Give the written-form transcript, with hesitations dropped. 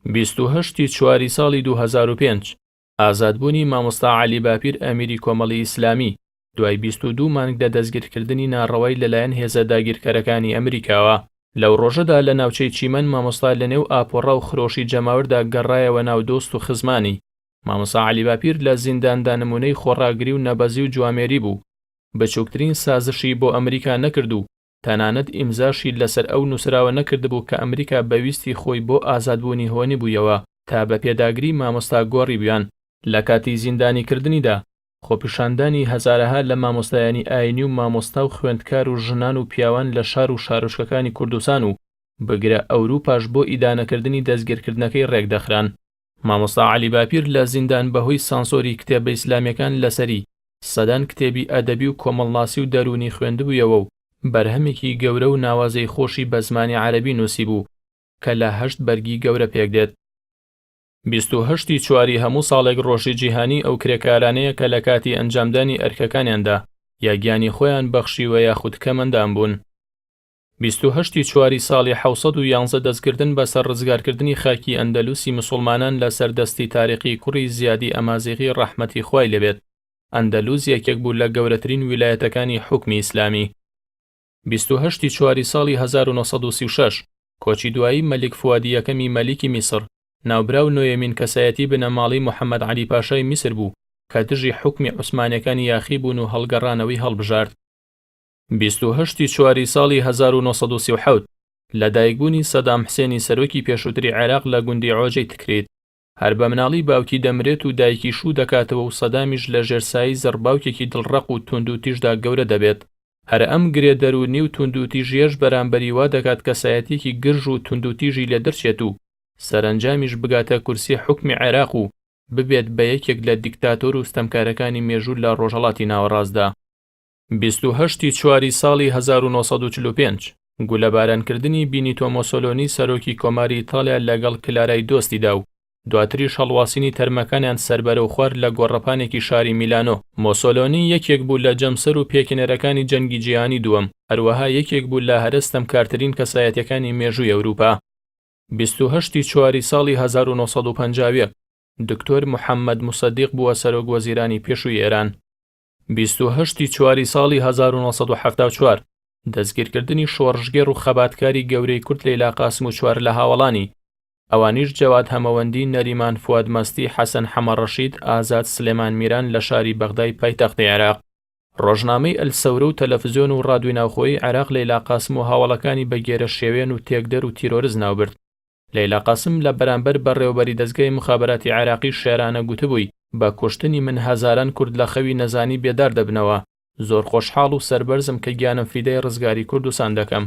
28 چواری ساڵی 2005 ئازادبوونی مامۆستا عەلی باپیر ئەمیری کۆمەڵی ئیسلامی دوای 22 مانگ لە دەستگیرکردنی ناڕەوای لەلایەن هێزە داگیرکەرەکانی ئەمریکاوە. لەو ڕۆژەدا لە ناوچەی چیمەن مامۆستا لە نێو ئاپۆڕە و خرۆشی جەماوەردا گەڕایەوە ناو دۆست و خزمانی. مامۆستا عەلی باپیر لە زینداندا نمونەی خۆڕاگری و نەبەزی و جوامێری بوو. بچووکترین سازشی بۆ ئەمریکا نەکرد و تەنانەت ئیمزاشی لەسەر ئەو نووسراوە نەکردبوو کە ئەمریکا بەویستی خۆی بۆ ئازادبوونی هۆنی بوویەوە تا بە پێداگری مامۆستا گۆڕی بیان. لە کاتی زیندانیکردنیدا خۆپیشاندانی هەزارەها لە مامۆستایانی ئاینی و مامۆستا و خوێندکار و ژنان و پیاوان لە شار و شارۆچکەکانی کوردستان و بگرە ئەوروپاش بۆ ئیدانەکردنی دەستگیرکردنەکەی ڕێکدەخران. مامۆستا عەلی باپیر لە زیندان بەهۆی سانسۆری کتێبە ئیسلامیەکان لەسەری سەدان کتێبی ئەدەبی و کۆمەڵناسی و دەرونی خوێندبوویەوە و بەرهەمێکی گەورە و ناوازەی خۆشی بە زمانی عەرەبی نووسی بوو کە لە 8 بەرگی گەورە پێکدێت. 28 چواری هەموو ساڵێک ڕۆژی جیهانی ئەو کرێکارانەیە کە لە کاتی ئەنجامدانی ئەرکەکانیاندا یا گیانی خۆیان بەخشیوە یاخود کەمەندان بوون. 28 چواری ساڵی 711 دەستکردن بە سەر ڕزگارکردنی خاکی ئەندەلوسی مسلمانان لە سەردەستی تاریخی کوڕی زیادی ئەمازیغی ڕەحمەتی خوای لەبێت. ئەندەلوس یەکێک بوو لە گەورەترین ویلایەتەکانی حوکمی ئیسلامی. 28 چواری ساڵی 1936 کۆچی دوایی مەلیک فوادی یەکەمی مەلیکی میسر ناوبراو نۆیەمین کەسایەتی بنەماڵی محەممەد عەلی پاشای میسر بوو کە دژی حوکمی عوسمانیەکانی یاخی بوون و هەڵگەڕانەوەی هەڵبژارد. 28 چواری ساڵی 1937 لەدایکبوونی سەدام حسێنی سەرۆکی پێشووتری عێراق لە گوندی عۆجەی تکرێت. هەر بە مناڵی باوکی دەمرێت و دایکی شوو دەکاتەوە و سەدامیش لە ژێرسایی زەرباوکێکی دڵڕەق و توند و تیژدا گەورە دەبێت. هەر ئەم گرێ دەرونی و توند و تیژیەش بەرامبەری وا دەکات کەسایەتێکی گرژ و توند و تیژی لێ دەرچێت و سەرنجامیش بگاتە کورسی حوکمی عێراق و ببێت بە یەکێک لە دیکتاتۆر و ستەمکارەکانی مێژوو لە ڕۆژهەڵاتی ناوەڕاستدا. 28 چواری ساڵی 1945 گولەبارانکردنی بینیتۆ مۆسۆلۆنی سەرۆکی کۆماری ئیتاڵیا لەگەڵ کلارای دۆستیدا و دواتریش هەڵواسینی تەرمەکانیان سەربەرە و خوار لە گۆڕەپانێکی شاری میلانۆ. مۆسۆلۆنی یەکێک بوو لە جەمسەر و پێکێنەرەکانی جەنگی جیهانی دووەم، هەروەها یەکێک بوو لە هەرستەمکارترین کەسایەتیەکانی مێژووی ئەوروپا. 28 چواری ساڵی 1950 دکتۆر محەممەد موسەدیق بووە سەرۆک وەزیرانی پێشووی ئێران. 28 چواری ساڵی 1974 دەستگیرکردنی شۆڕژگێڕ و خەباتکاری گەورەی کورد لەیلا قاسم و چوار لە هاوڵانی، ئەوانیش جەواد هەمەوەندی، نەریمان فواد مەستی، حەسەن حەمەڕەشید، ئازاد سلێمان میران لە شاری بەغدای پایتەختی عێراق. ڕۆژنامەی ئەلسەورە و تەلەڤیزیۆن و ڕادیۆی ناوخۆیی عێراق لەیلا قاسم و هاوڵەکانی بە گێرە شێوێن و تێکدەر و تیرۆریزم ناوبرد. لەیلا قاسم لە بەرامبەر بەڕێوەبەری دەستگای مخابراتی عێراقی شێرانە گوتبووی بە کوشتنی من هەزاران کورد لە خەوی نەزانی بێدار دەبنەوە. زۆر خۆشحاڵ و سەربەرزم کە گیانم فیدەی ڕزگاری کوردستان دەکەم.